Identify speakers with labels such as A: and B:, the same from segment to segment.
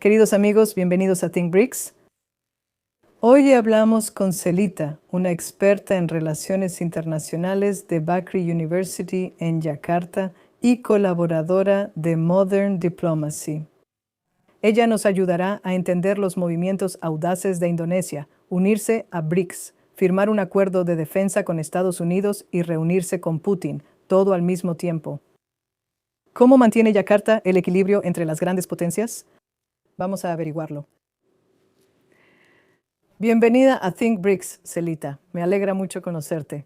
A: Queridos amigos, bienvenidos a Think BRICS. Hoy hablamos con Celita, una experta en relaciones internacionales de Bakri University en Yakarta y colaboradora de Modern Diplomacy. Ella nos ayudará a entender los movimientos audaces de Indonesia, unirse a BRICS, firmar un acuerdo de defensa con Estados Unidos y reunirse con Putin, todo al mismo tiempo. ¿Cómo mantiene Yakarta el equilibrio entre las grandes potencias? Vamos a averiguarlo. Bienvenida a Think BRICS, Celita. Me alegra mucho conocerte.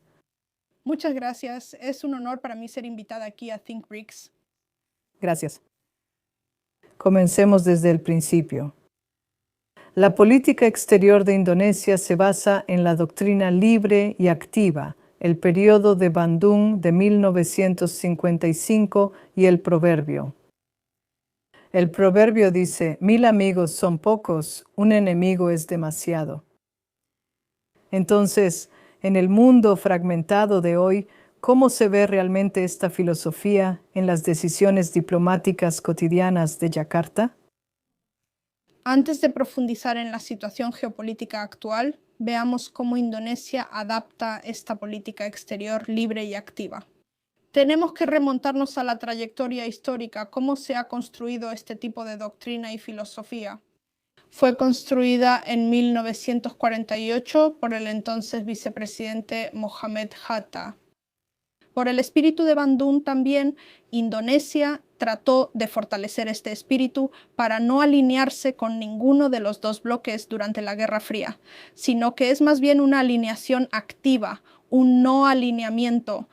B: Muchas gracias. Es un honor para mí ser invitada aquí a Think BRICS.
A: Gracias. Comencemos desde el principio. La política exterior de Indonesia se basa en la doctrina libre y activa, el periodo de Bandung de 1955 y el proverbio. El proverbio dice, 1000 amigos son pocos, un enemigo es demasiado. Entonces, en el mundo fragmentado de hoy, ¿cómo se ve realmente esta filosofía en las decisiones diplomáticas cotidianas de Yakarta?
B: Antes de profundizar en la situación geopolítica actual, veamos cómo Indonesia adapta esta política exterior libre y activa. Tenemos que remontarnos a la trayectoria histórica, cómo se ha construido este tipo de doctrina y filosofía. Fue construida en 1948 por el entonces vicepresidente Mohamed Hatta. Por el espíritu de Bandung también, Indonesia trató de fortalecer este espíritu para no alinearse con ninguno de los dos bloques durante la Guerra Fría, sino que es más bien una alineación activa, un no alineamiento.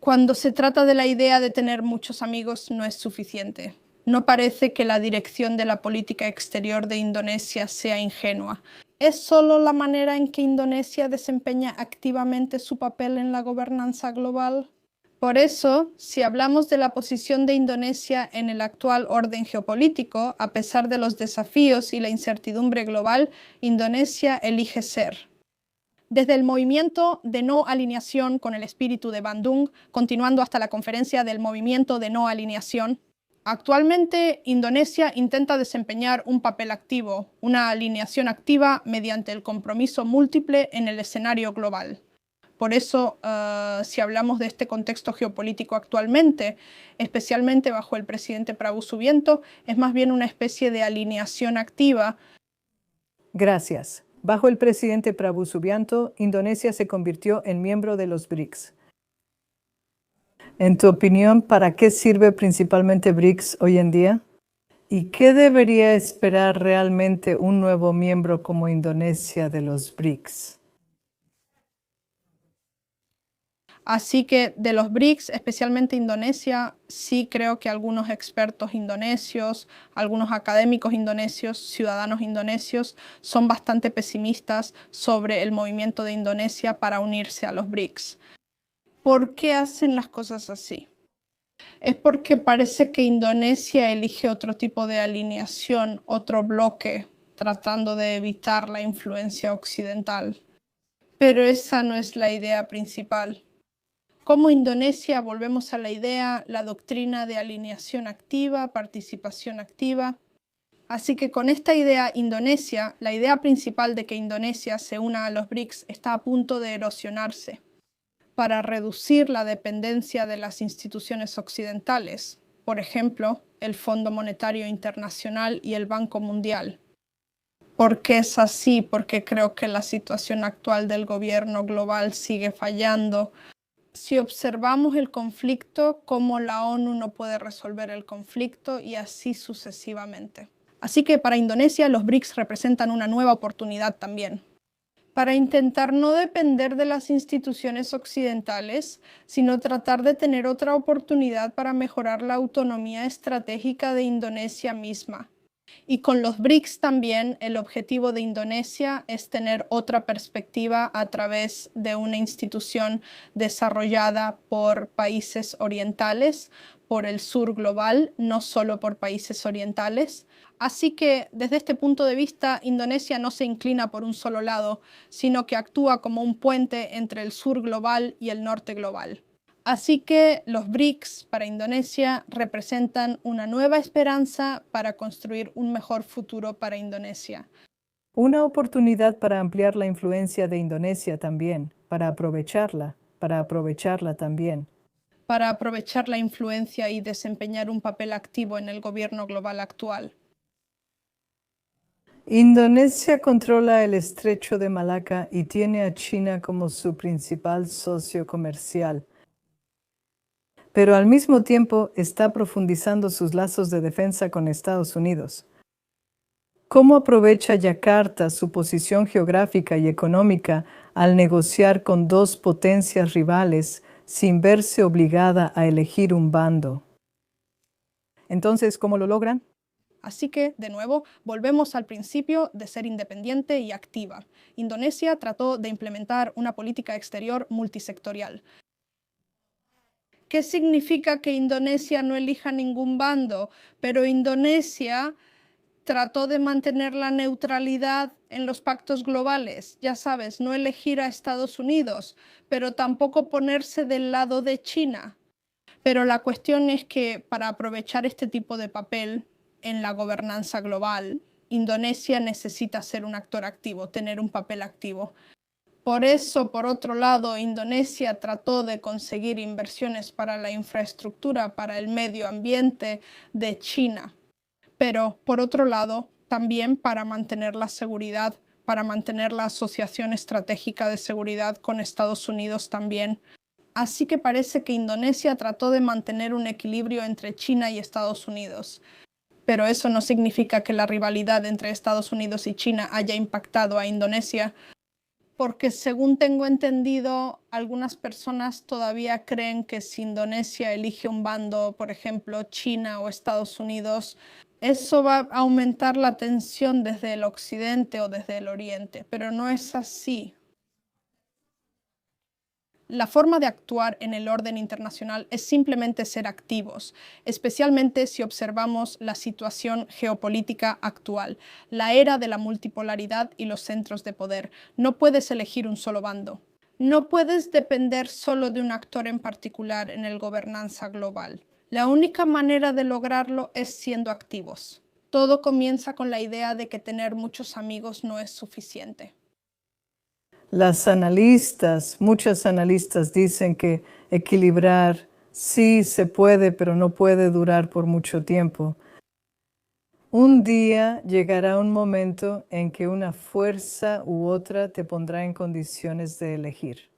B: Cuando se trata de la idea de tener muchos amigos no es suficiente. No parece que la dirección de la política exterior de Indonesia sea ingenua. ¿Es solo la manera en que Indonesia desempeña activamente su papel en la gobernanza global? Por eso, si hablamos de la posición de Indonesia en el actual orden geopolítico, a pesar de los desafíos y la incertidumbre global, Indonesia elige ser. Desde el movimiento de no alineación con el espíritu de Bandung, continuando hasta la conferencia del movimiento de no alineación, actualmente Indonesia intenta desempeñar un papel activo, una alineación activa mediante el compromiso múltiple en el escenario global. Por eso, si hablamos de este contexto geopolítico actualmente, especialmente bajo el presidente Prabowo Subianto, es más bien una especie de alineación activa.
A: Gracias. Bajo el presidente Prabowo Subianto, Indonesia se convirtió en miembro de los BRICS. En tu opinión, ¿para qué sirve principalmente BRICS hoy en día? ¿Y qué debería esperar realmente un nuevo miembro como Indonesia de los BRICS?
B: Así que de los BRICS, especialmente Indonesia, sí creo que algunos expertos indonesios, algunos académicos indonesios, ciudadanos indonesios, son bastante pesimistas sobre el movimiento de Indonesia para unirse a los BRICS. ¿Por qué hacen las cosas así? Es porque parece que Indonesia elige otro tipo de alineación, otro bloque, tratando de evitar la influencia occidental. Pero esa no es la idea principal. Como Indonesia, volvemos a la idea, la doctrina de alineación activa, participación activa. Así que con esta idea Indonesia, la idea principal de que Indonesia se una a los BRICS está a punto de erosionarse para reducir la dependencia de las instituciones occidentales, por ejemplo, el Fondo Monetario Internacional y el Banco Mundial. ¿Por qué es así? Porque creo que la situación actual del gobierno global sigue fallando. Si observamos el conflicto, cómo la ONU no puede resolver el conflicto y así sucesivamente. Así que para Indonesia los BRICS representan una nueva oportunidad también, para intentar no depender de las instituciones occidentales, sino tratar de tener otra oportunidad para mejorar la autonomía estratégica de Indonesia misma. Y con los BRICS también el objetivo de Indonesia es tener otra perspectiva a través de una institución desarrollada por países orientales, por el sur global, no solo por países orientales. Así que desde este punto de vista, Indonesia no se inclina por un solo lado, sino que actúa como un puente entre el sur global y el norte global. Así que los BRICS para Indonesia representan una nueva esperanza para construir un mejor futuro para Indonesia.
A: Una oportunidad para ampliar la influencia de Indonesia también, para aprovecharla también.
B: Para aprovechar la influencia y desempeñar un papel activo en el gobierno global actual.
A: Indonesia controla el estrecho de Malaca y tiene a China como su principal socio comercial, pero al mismo tiempo está profundizando sus lazos de defensa con Estados Unidos. ¿Cómo aprovecha Yakarta su posición geográfica y económica al negociar con dos potencias rivales sin verse obligada a elegir un bando? Entonces, ¿cómo lo logran?
B: Así que, de nuevo, volvemos al principio de ser independiente y activa. Indonesia trató de implementar una política exterior multisectorial. ¿Qué significa que Indonesia no elija ningún bando? Pero Indonesia trató de mantener la neutralidad en los pactos globales, ya sabes, no elegir a Estados Unidos, pero tampoco ponerse del lado de China. Pero la cuestión es que para aprovechar este tipo de papel en la gobernanza global, Indonesia necesita ser un actor activo, tener un papel activo. Por eso, por otro lado, Indonesia trató de conseguir inversiones para la infraestructura, para el medio ambiente de China. Pero, por otro lado, también para mantener la seguridad, para mantener la asociación estratégica de seguridad con Estados Unidos también. Así que parece que Indonesia trató de mantener un equilibrio entre China y Estados Unidos. Pero eso no significa que la rivalidad entre Estados Unidos y China haya impactado a Indonesia, porque según tengo entendido, algunas personas todavía creen que si Indonesia elige un bando, por ejemplo, China o Estados Unidos, eso va a aumentar la tensión desde el occidente o desde el oriente, pero no es así. La forma de actuar en el orden internacional es simplemente ser activos, especialmente si observamos la situación geopolítica actual, la era de la multipolaridad y los centros de poder. No puedes elegir un solo bando. No puedes depender solo de un actor en particular en el gobernanza global. La única manera de lograrlo es siendo activos. Todo comienza con la idea de que tener muchos amigos no es suficiente.
A: Muchas analistas dicen que equilibrar sí se puede, pero no puede durar por mucho tiempo. Un día llegará un momento en que una fuerza u otra te pondrá en condiciones de elegir.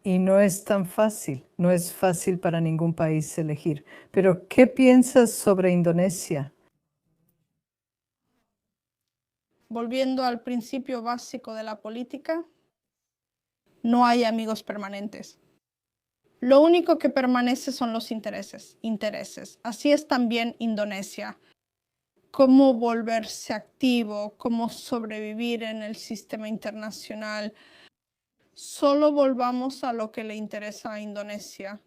A: Y no es tan fácil, no es fácil para ningún país elegir. Pero, ¿qué piensas sobre Indonesia?
B: Volviendo al principio básico de la política, no hay amigos permanentes. Lo único que permanece son los intereses. Así es también Indonesia. Cómo volverse activo, cómo sobrevivir en el sistema internacional. Solo volvamos a lo que le interesa a Indonesia.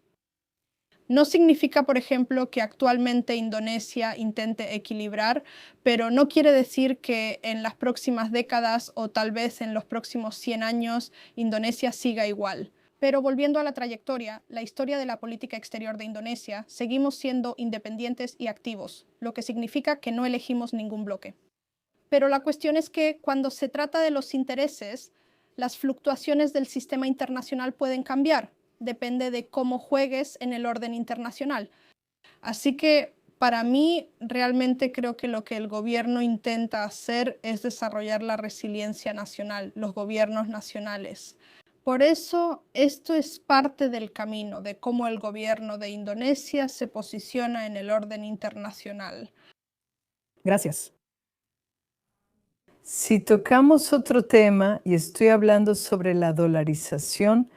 B: No significa, por ejemplo, que actualmente Indonesia intente equilibrar, pero no quiere decir que en las próximas décadas o tal vez en los próximos 100 años Indonesia siga igual. Pero volviendo a la trayectoria, la historia de la política exterior de Indonesia, seguimos siendo independientes y activos, lo que significa que no elegimos ningún bloque. Pero la cuestión es que cuando se trata de los intereses, las fluctuaciones del sistema internacional pueden cambiar. Depende de cómo juegues en el orden internacional. Así que para mí realmente creo que lo que el gobierno intenta hacer es desarrollar la resiliencia nacional, los gobiernos nacionales. Por eso esto es parte del camino de cómo el gobierno de Indonesia se posiciona en el orden internacional.
A: Gracias. Si tocamos otro tema, y estoy hablando sobre la dolarización,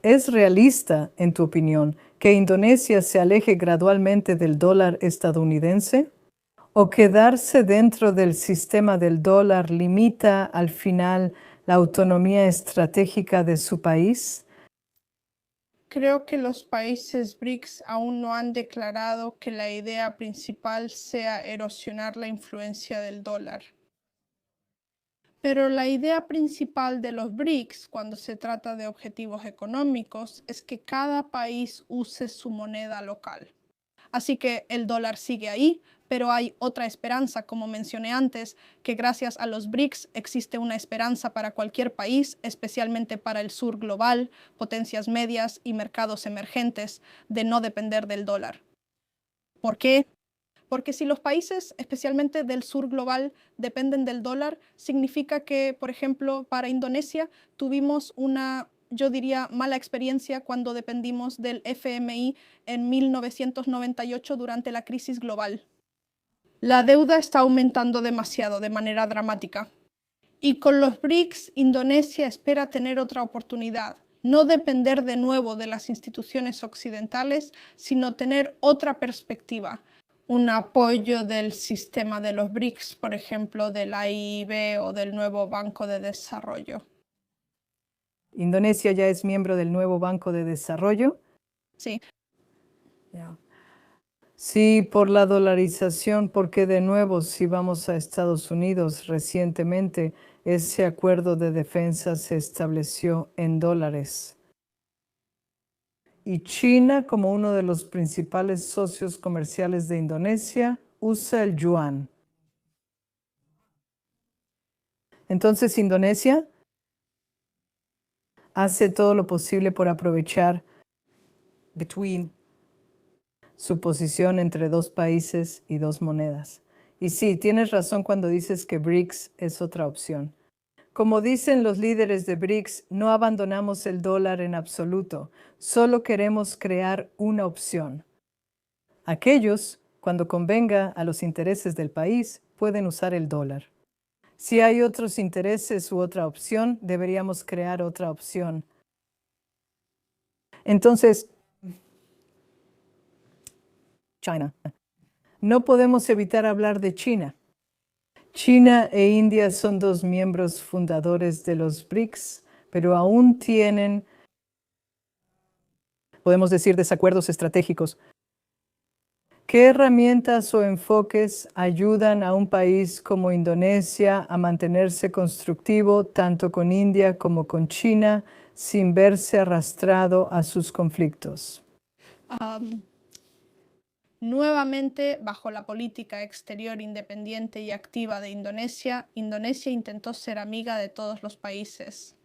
A: ¿es realista, en tu opinión, que Indonesia se aleje gradualmente del dólar estadounidense? ¿O quedarse dentro del sistema del dólar limita al final la autonomía estratégica de su país?
B: Creo que los países BRICS aún no han declarado que la idea principal sea erosionar la influencia del dólar. Pero la idea principal de los BRICS, cuando se trata de objetivos económicos, es que cada país use su moneda local. Así que el dólar sigue ahí, pero hay otra esperanza, como mencioné antes, que gracias a los BRICS existe una esperanza para cualquier país, especialmente para el sur global, potencias medias y mercados emergentes, de no depender del dólar. ¿Por qué? Porque si los países, especialmente del sur global, dependen del dólar, significa que, por ejemplo, para Indonesia tuvimos una, yo diría, mala experiencia cuando dependimos del FMI en 1998 durante la crisis global. La deuda está aumentando demasiado, de manera dramática. Y con los BRICS, Indonesia espera tener otra oportunidad. No depender de nuevo de las instituciones occidentales, sino tener otra perspectiva. Un apoyo del sistema de los BRICS, por ejemplo, de la AIIB o del nuevo Banco de Desarrollo.
A: ¿Indonesia ya es miembro del nuevo Banco de Desarrollo?
B: Sí.
A: Sí, por la dolarización, porque de nuevo, si vamos a Estados Unidos, recientemente ese acuerdo de defensa se estableció en dólares. Y China, como uno de los principales socios comerciales de Indonesia, usa el yuan. Entonces, Indonesia hace todo lo posible por aprovechar su posición entre dos países y dos monedas. Y sí, tienes razón cuando dices que BRICS es otra opción. Como dicen los líderes de BRICS, no abandonamos el dólar en absoluto, solo queremos crear una opción. Aquellos, cuando convenga a los intereses del país, pueden usar el dólar. Si hay otros intereses u otra opción, deberíamos crear otra opción. Entonces, China. No podemos evitar hablar de China. China e India son dos miembros fundadores de los BRICS, pero aún tienen, podemos decir, desacuerdos estratégicos. ¿Qué herramientas o enfoques ayudan a un país como Indonesia a mantenerse constructivo tanto con India como con China sin verse arrastrado a sus conflictos?
B: Nuevamente, bajo la política exterior independiente y activa de Indonesia, Indonesia intentó ser amiga de todos los países.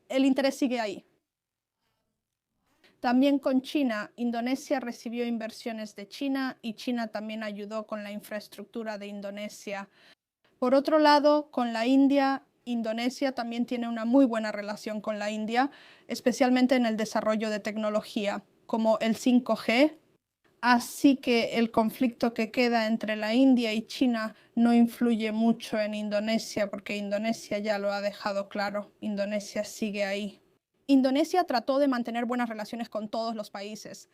B: El interés sigue ahí. También con China, Indonesia recibió inversiones de China y China también ayudó con la infraestructura de Indonesia. Por otro lado, con la India, Indonesia también tiene una muy buena relación con la India, especialmente en el desarrollo de tecnología, como el 5G. Así que el conflicto que queda entre la India y China no influye mucho en Indonesia, porque Indonesia ya lo ha dejado claro. Indonesia sigue ahí. Indonesia trató de mantener buenas relaciones con todos los países.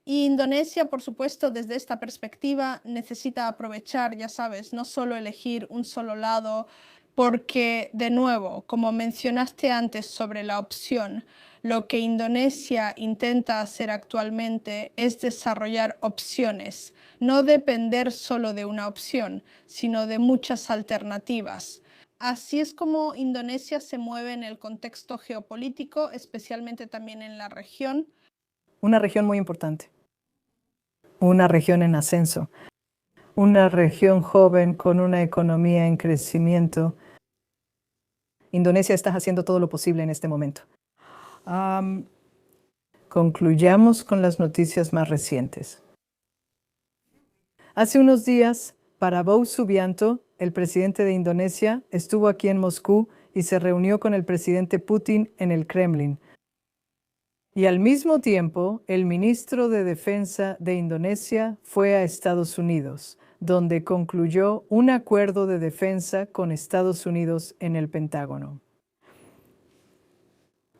B: Y Indonesia, por supuesto, desde esta perspectiva, necesita aprovechar, ya sabes, no solo elegir un solo lado, porque, de nuevo, como mencionaste antes sobre la opción, lo que Indonesia intenta hacer actualmente es desarrollar opciones, no depender solo de una opción, sino de muchas alternativas. Así es como Indonesia se mueve en el contexto geopolítico, especialmente también en la región.
A: Una región muy importante. Una región en ascenso. Una región joven con una economía en crecimiento. Indonesia está haciendo todo lo posible en este momento. Concluyamos con las noticias más recientes. Hace unos días, Prabowo Subianto, el presidente de Indonesia, estuvo aquí en Moscú y se reunió con el presidente Putin en el Kremlin. Y al mismo tiempo, el ministro de Defensa de Indonesia fue a Estados Unidos, donde concluyó un acuerdo de defensa con Estados Unidos en el Pentágono.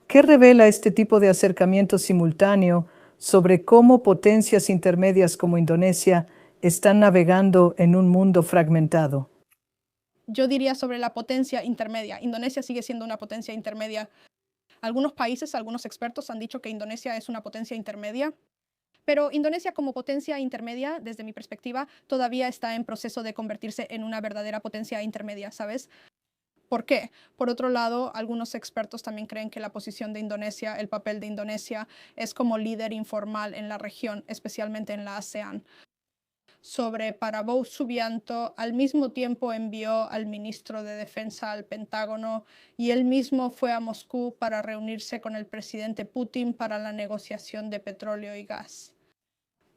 A: ¿Qué revela este tipo de acercamiento simultáneo sobre cómo potencias intermedias como Indonesia están navegando en un mundo fragmentado?
B: Yo diría sobre la potencia intermedia. Indonesia sigue siendo una potencia intermedia. Algunos países, algunos expertos han dicho que Indonesia es una potencia intermedia, Pero Indonesia como potencia intermedia, desde mi perspectiva, todavía está en proceso de convertirse en una verdadera potencia intermedia, ¿sabes? ¿Por qué? Por otro lado, algunos expertos también creen que la posición de Indonesia, el papel de Indonesia, es como líder informal en la región, especialmente en la ASEAN. Sobre Prabowo Subianto, al mismo tiempo envió al ministro de Defensa al Pentágono y él mismo fue a Moscú para reunirse con el presidente Putin para la negociación de petróleo y gas.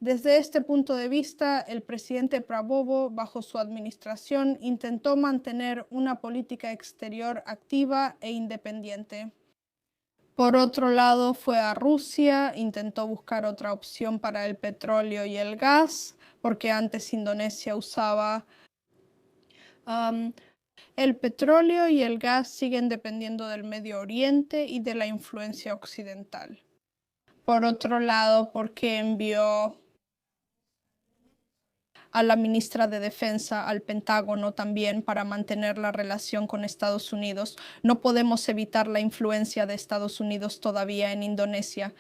B: Desde este punto de vista, el presidente Prabowo, bajo su administración, intentó mantener una política exterior activa e independiente. Por otro lado, fue a Rusia, intentó buscar otra opción para el petróleo y el gas, porque antes Indonesia usaba el petróleo y el gas siguen dependiendo del Medio Oriente y de la influencia occidental. Por otro lado, porque envió a la ministra de Defensa al Pentágono también para mantener la relación con Estados Unidos. No podemos evitar la influencia de Estados Unidos todavía en Indonesia.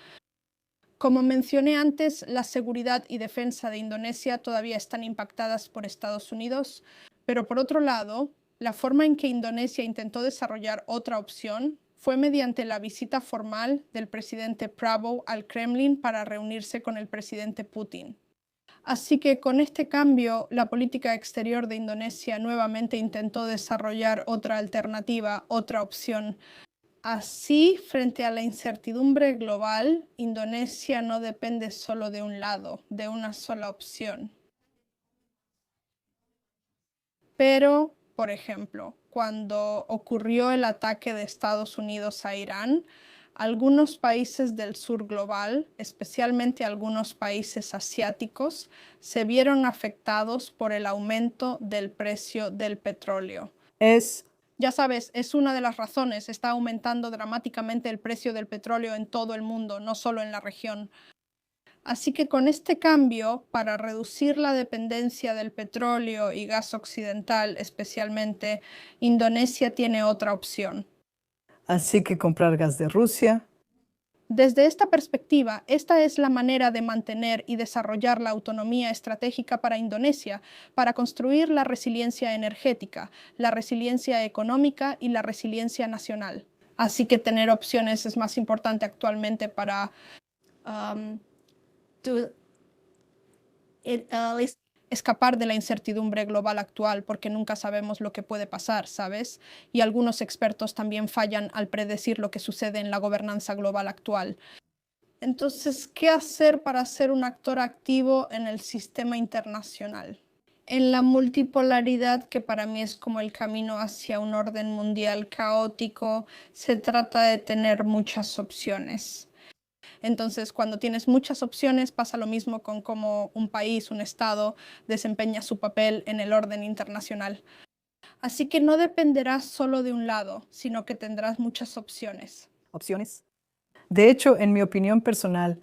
B: Como mencioné antes, la seguridad y defensa de Indonesia todavía están impactadas por Estados Unidos, pero por otro lado, la forma en que Indonesia intentó desarrollar otra opción fue mediante la visita formal del presidente Prabowo al Kremlin para reunirse con el presidente Putin. Así que con este cambio, la política exterior de Indonesia nuevamente intentó desarrollar otra alternativa, otra opción. Así, frente a la incertidumbre global, Indonesia no depende solo de un lado, de una sola opción. Pero, por ejemplo, cuando ocurrió el ataque de Estados Unidos a Irán, algunos países del sur global, especialmente algunos países asiáticos, se vieron afectados por el aumento del precio del petróleo. Ya sabes, es una de las razones, está aumentando dramáticamente el precio del petróleo en todo el mundo, no solo en la región. Así que con este cambio, para reducir la dependencia del petróleo y gas occidental especialmente, Indonesia tiene otra opción.
A: Así que comprar gas de Rusia.
B: Desde esta perspectiva, esta es la manera de mantener y desarrollar la autonomía estratégica para Indonesia, para construir la resiliencia energética, la resiliencia económica y la resiliencia nacional. Así que tener opciones es más importante actualmente para escapar de la incertidumbre global actual, porque nunca sabemos lo que puede pasar, ¿sabes? Y algunos expertos también fallan al predecir lo que sucede en la gobernanza global actual. Entonces, ¿qué hacer para ser un actor activo en el sistema internacional? En la multipolaridad, que para mí es como el camino hacia un orden mundial caótico, se trata de tener muchas opciones. Entonces, cuando tienes muchas opciones, pasa lo mismo con cómo un país, un estado, desempeña su papel en el orden internacional. Así que no dependerás solo de un lado, sino que tendrás muchas opciones.
A: ¿Opciones? De hecho, en mi opinión personal,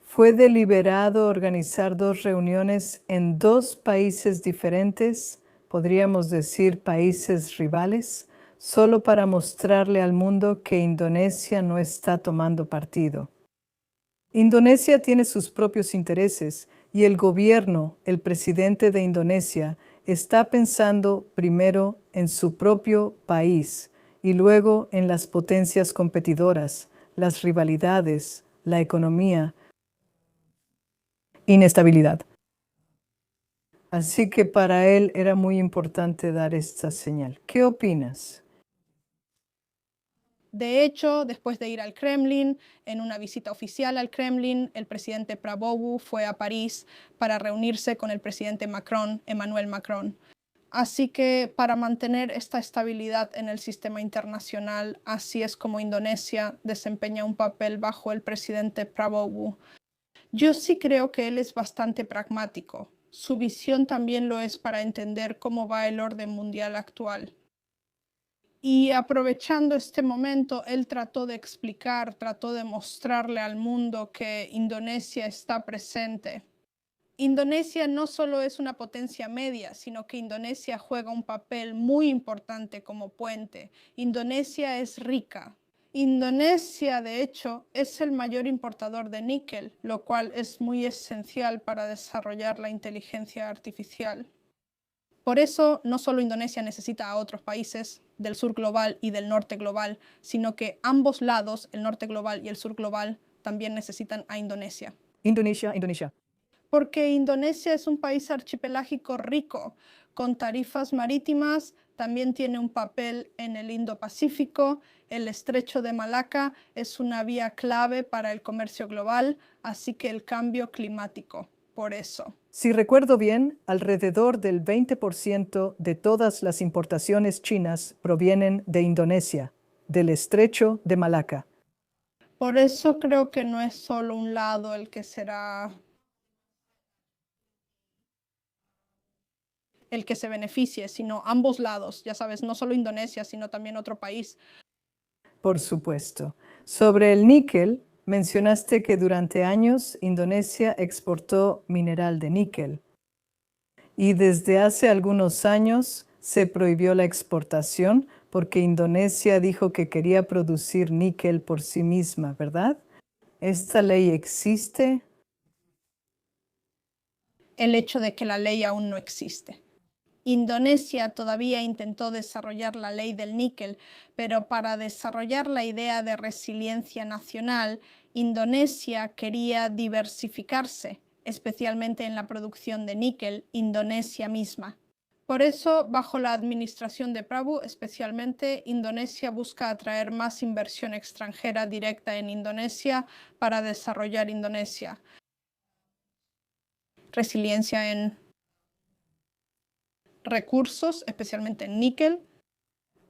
A: fue deliberado organizar dos reuniones en dos países diferentes, podríamos decir países rivales, solo para mostrarle al mundo que Indonesia no está tomando partido. Indonesia tiene sus propios intereses y el gobierno, el presidente de Indonesia, está pensando primero en su propio país y luego en las potencias competidoras, las rivalidades, la economía, inestabilidad. Así que para él era muy importante dar esta señal. ¿Qué opinas?
B: De hecho, después de ir al Kremlin, en una visita oficial al Kremlin, el presidente Prabowo fue a París para reunirse con el presidente Macron, Emmanuel Macron. Así que para mantener esta estabilidad en el sistema internacional, así es como Indonesia desempeña un papel bajo el presidente Prabowo. Yo sí creo que él es bastante pragmático. Su visión también lo es para entender cómo va el orden mundial actual. Y aprovechando este momento, él trató de explicar, trató de mostrarle al mundo que Indonesia está presente. Indonesia no solo es una potencia media, sino que Indonesia juega un papel muy importante como puente. Indonesia es rica. Indonesia, de hecho, es el mayor importador de níquel, lo cual es muy esencial para desarrollar la inteligencia artificial. Por eso, no solo Indonesia necesita a otros países del sur global y del norte global, sino que ambos lados, el norte global y el sur global, también necesitan a Indonesia.
A: Indonesia.
B: Porque Indonesia es un país archipelágico rico, con tarifas marítimas, también tiene un papel en el Indo-Pacífico, el estrecho de Malaca es una vía clave para el comercio global, así que el cambio climático, por eso.
A: Si recuerdo bien, alrededor del 20% de todas las importaciones chinas provienen de Indonesia, del estrecho de Malaca.
B: Por eso creo que no es solo un lado el que será el que se beneficie, sino ambos lados, ya sabes, no solo Indonesia, sino también otro país.
A: Por supuesto. Sobre el níquel, mencionaste que durante años Indonesia exportó mineral de níquel y desde hace algunos años se prohibió la exportación porque Indonesia dijo que quería producir níquel por sí misma, ¿verdad? ¿Esta ley existe?
B: El hecho de que la ley aún no existe. Indonesia todavía intentó desarrollar la ley del níquel, pero para desarrollar la idea de resiliencia nacional, Indonesia quería diversificarse, especialmente en la producción de níquel, Indonesia misma. Por eso, bajo la administración de Prabowo, especialmente, Indonesia busca atraer más inversión extranjera directa en Indonesia para desarrollar Indonesia. Resiliencia en recursos, especialmente en níquel.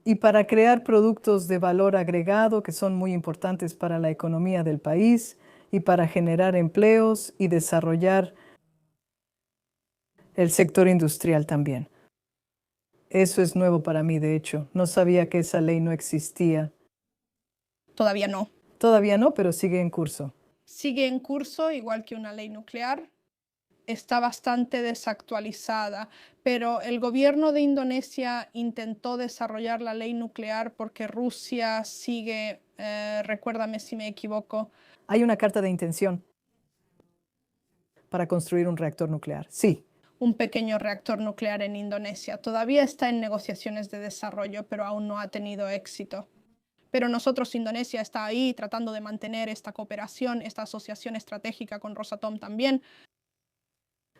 A: Y para crear productos de valor agregado que son muy importantes para la economía del país y para generar empleos y desarrollar el sector industrial también. Eso es nuevo para mí, de hecho. No sabía que esa ley no existía.
B: Todavía no.
A: Todavía no, pero sigue en curso.
B: Sigue en curso, igual que una ley nuclear. Está bastante desactualizada, pero el gobierno de Indonesia intentó desarrollar la ley nuclear porque Rusia sigue, recuérdame si me equivoco.
A: Hay una carta de intención para construir un reactor nuclear. Sí.
B: Un pequeño reactor nuclear en Indonesia. Todavía está en negociaciones de desarrollo, pero aún no ha tenido éxito. Pero nosotros, Indonesia está ahí tratando de mantener esta cooperación, esta asociación estratégica con Rosatom también.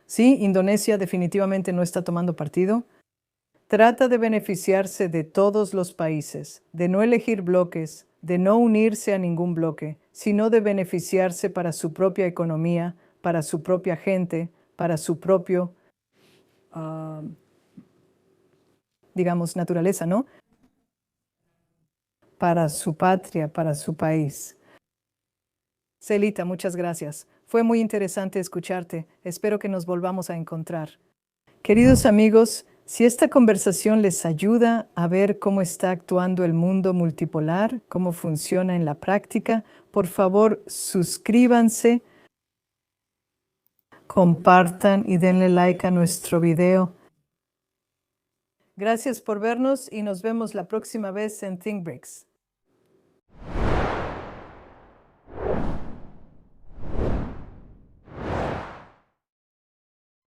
A: Sí, Indonesia definitivamente no está tomando partido. Trata de beneficiarse de todos los países, de no elegir bloques, de no unirse a ningún bloque, sino de beneficiarse para su propia economía, para su propia gente, para su propio, digamos, naturaleza, ¿no? Para su patria, para su país. Celita, muchas gracias. Fue muy interesante escucharte. Espero que nos volvamos a encontrar. Queridos amigos, si esta conversación les ayuda a ver cómo está actuando el mundo multipolar, cómo funciona en la práctica, por favor suscríbanse, compartan y denle like a nuestro video. Gracias por vernos y nos vemos la próxima vez en ThinkBricks.